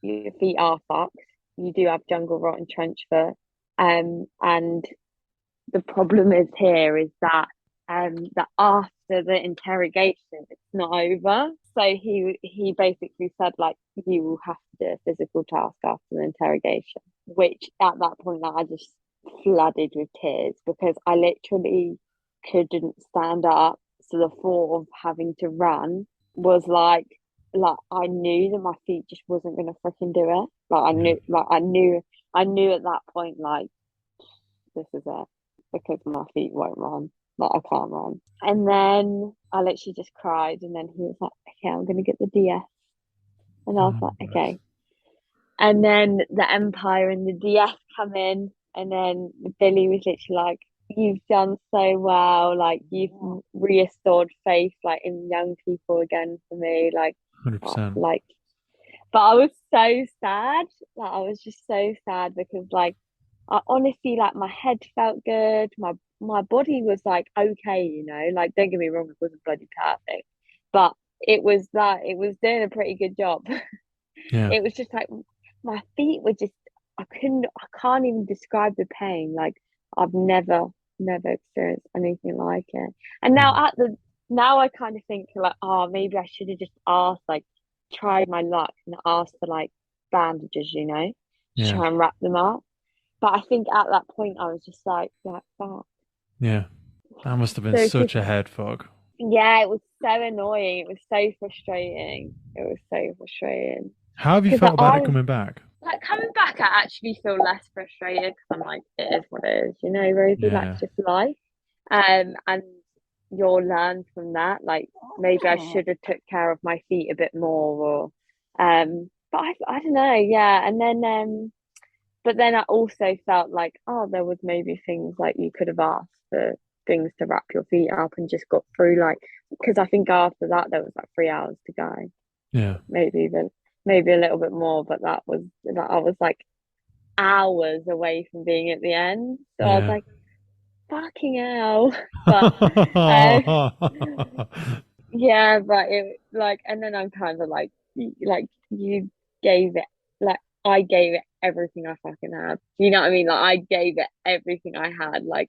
"Your feet are fucked. You do have jungle rot and trench foot, and the problem is here is that after the interrogation it's not over." So he basically said like you will have to do a physical task after the interrogation, which at that point like, I just flooded with tears because I literally couldn't stand up. So the thought of having to run was like I knew that my feet just wasn't gonna freaking do it. Yeah. I knew at that point like this is it because my feet won't run. Like I can't run. And then I literally just cried. And then he was like, "Okay, I'm gonna get the DS." And I was Oh, like, bless. "Okay." And then the Empire and the DS come in, and then Billy was literally like, "You've done so well. Like you've restored faith, like in young people again for me. 100%. like." But I was so sad. Like I was just so sad because like I honestly like my head felt good. My body was like okay, you know. Like don't get me wrong, it wasn't bloody perfect, but it was doing a pretty good job. Yeah. It was just like my feet were just I can't even describe the pain. Like I've never experienced anything like it. And Yeah. now I kind of think like, oh, maybe I should have just asked, like, tried my luck and asked for like bandages, you know, to Yeah. try and wrap them up. But I think at that point I was just like, fuck. Yeah. That must have been So such a head fog. yeah, it was so annoying. It was so frustrating. It was so frustrating How have you because felt about it I coming back? like coming back. I actually feel less frustrated because I'm like, it is what it is, you know, Rosie. Like Yeah. it's just life. And you'll learn from that. Like maybe I should have took care of my feet a bit more, or but I don't know. Yeah, and then but then I also felt like, oh, there was maybe things like you could have asked for things to wrap your feet up and just got through. Like, because I think after that there was like 3 hours to go, Yeah. maybe a little bit more, but that I was like hours away from being at the end. So I was Yeah. like, fucking hell. But uh, yeah, but it like, and then I'm kind of like you gave it, like I gave it everything I fucking had. You know what I mean? Like I gave it everything I had, like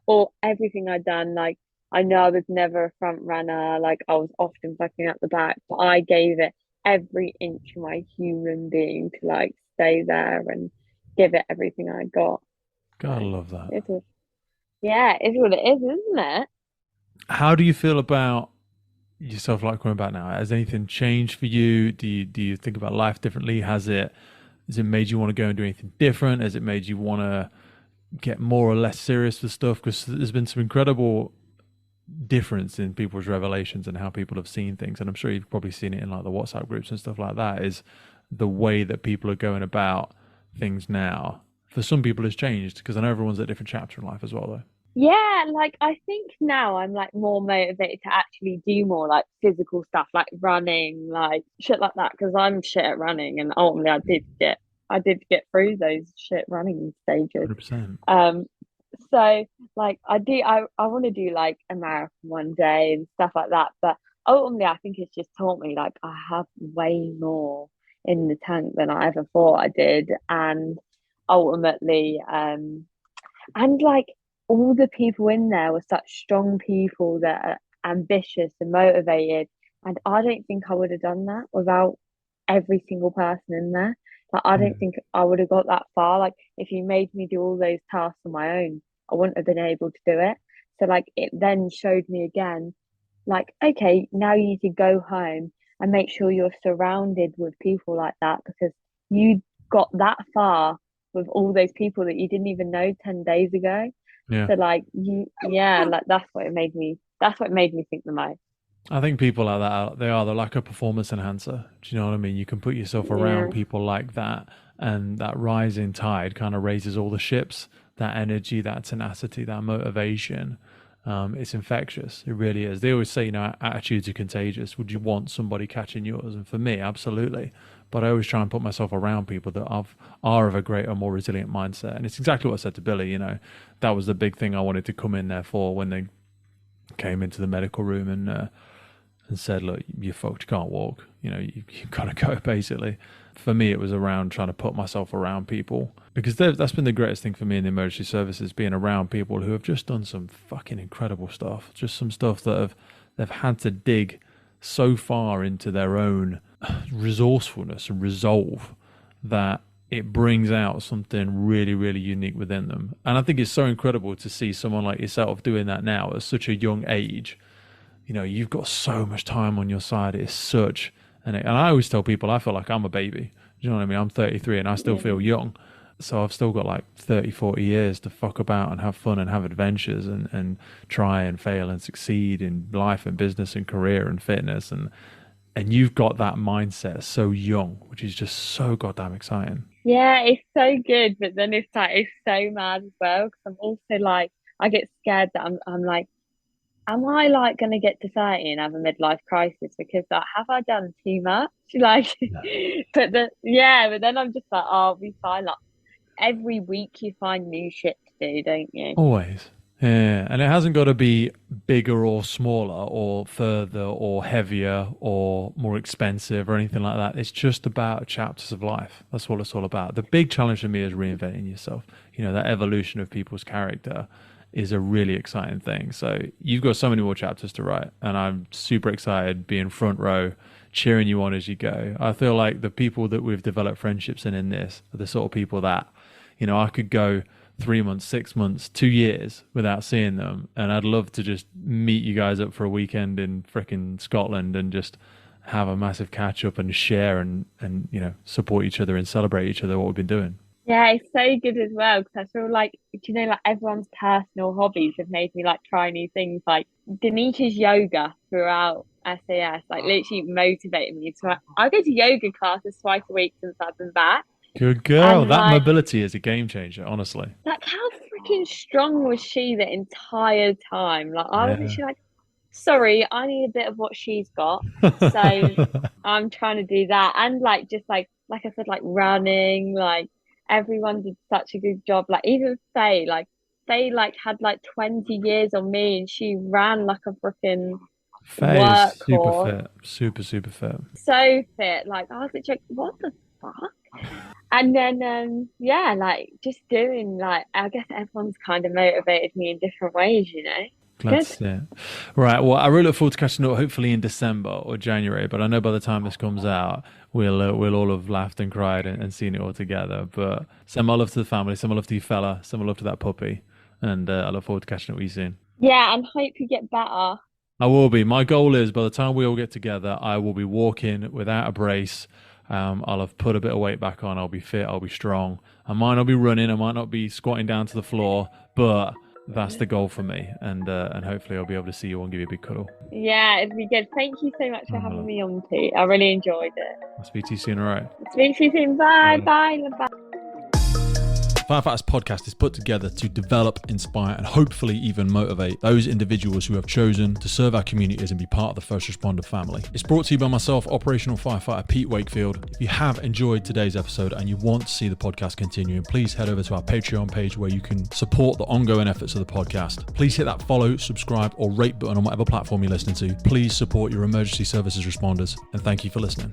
or everything I'd done. Like I know I was never a front runner. Like I was often fucking at the back, but I gave it every inch of my human being to like stay there and give it everything I got. Gotta So love that. it was, yeah, it's what it is, isn't it? How do you feel about yourself like coming back now? Has anything changed for you? Do you think about life differently? Has it made you want to go and do anything different? Has it made you want to get more or less serious with stuff? Because there's been some incredible difference in people's revelations and how people have seen things. And I'm sure you've probably seen it in like the WhatsApp groups and stuff like that, is the way that people are going about things now. For some people has changed because I know everyone's at a different chapter in life as well though. Yeah, like I think now I'm like more motivated to actually do more like physical stuff, like running, like shit like that, because I'm shit at running, and ultimately I did get through those shit running stages. 100%. Um, so like I want to do like a marathon one day and stuff like that, but ultimately I think it's just taught me like I have way more in the tank than I ever thought I did, and ultimately and like all the people in there were such strong people that are ambitious and motivated. And I don't think I would have done that without every single person in there. Like I Yeah. don't think I would have got that far. Like if you made me do all those tasks on my own, I wouldn't have been able to do it. So like it then showed me again, like, okay, now you need to go home and make sure you're surrounded with people like that because you got that far with all those people that you didn't even know 10 days ago. Yeah. So like you, yeah, like that's what made me think the most. I think people like that, they're like a performance enhancer. Do you know what I mean? You can put yourself Yeah. around people like that, and that rising tide kind of raises all the ships, that energy, that tenacity, that motivation. It's infectious. It really is. They always say, attitudes are contagious. Would you want somebody catching yours? And for me, absolutely. But I always try and put myself around people that are of a greater, more resilient mindset. And it's exactly what I said to Billy. That was the big thing I wanted to come in there for when they came into the medical room and said, look, you're fucked, you can't walk. You've got to go, basically. For me, it was around trying to put myself around people, because that's been the greatest thing for me in the emergency services, being around people who have just done some fucking incredible stuff, just some stuff that they've had to dig so far into their own resourcefulness and resolve that it brings out something really, really unique within them. And I think it's so incredible to see someone like yourself doing that now at such a young age. You've got so much time on your side. It's such, and I always tell people I feel like I'm a baby. You know what I mean? I'm 33 and I still feel young. So I've still got like 30, 40 years to fuck about and have fun and have adventures and try and fail and succeed in life and business and career and fitness. And you've got that mindset so young, which is just so goddamn exciting. Yeah, it's so good. But then it's so mad as well. Because I'm also like, I get scared that I'm like, am I like going to get to 30 and have a midlife crisis because like, have I done too much? Like, but then I'm just like, oh, I'll be fine. Like every week you find new shit to do, don't you? Always. Yeah. And it hasn't got to be bigger or smaller or further or heavier or more expensive or anything like that. It's just about chapters of life. That's what it's all about. The big challenge for me is reinventing yourself. That evolution of people's character is a really exciting thing. So you've got so many more chapters to write, and I'm super excited being front row, cheering you on as you go. I feel like the people that we've developed friendships in this are the sort of people that, I could go 3 months, 6 months, 2 years without seeing them. And I'd love to just meet you guys up for a weekend in frickin' Scotland and just have a massive catch up and share and support each other and celebrate each other, what we've been doing. Yeah, it's so good as well because I feel like, like everyone's personal hobbies have made me like try new things. Like Denish's yoga throughout SAS, like literally motivated me. So I go to yoga classes twice a week since I've been back. Good girl. And that mobility is a game changer, honestly. Like how freaking strong was she the entire time? Like I was literally like, sorry, I need a bit of what she's got. So I'm trying to do that. And like just like I said, like running, like everyone did such a good job. Like even Faye had like 20 years on me and she ran like a freaking workhorse. Super fit. So fit. Like I was like, what the fuck? And then like just doing like I guess everyone's kind of motivated me in different ways, That's it. Right. Well, I really look forward to catching up hopefully in December or January, but I know by the time this comes out, we'll all have laughed and cried and seen it all together. But send my love to the family, send my love to you fella, send my love to that puppy. And I look forward to catching up with you soon. Yeah, and hope you get better. I will be. My goal is by the time we all get together, I will be walking without a brace. I'll have put a bit of weight back on. I'll be fit. I'll be strong. I might not be running. I might not be squatting down to the floor, but that's the goal for me. And hopefully I'll be able to see you and give you a big cuddle. Yeah, it'd be good. Thank you so much for having me on, Pete. I really enjoyed it. I'll speak to you soon, all right? Speak to you soon. Bye. Bye. Firefighters podcast is put together to develop, inspire, and hopefully even motivate those individuals who have chosen to serve our communities and be part of the first responder family. It's brought to you by myself, operational firefighter Pete Wakefield. If you have enjoyed today's episode and you want to see the podcast continue, please head over to our Patreon page where you can support the ongoing efforts of the podcast. Please hit that follow, subscribe, or rate button on whatever platform you're listening to. Please support your emergency services responders, and thank you for listening.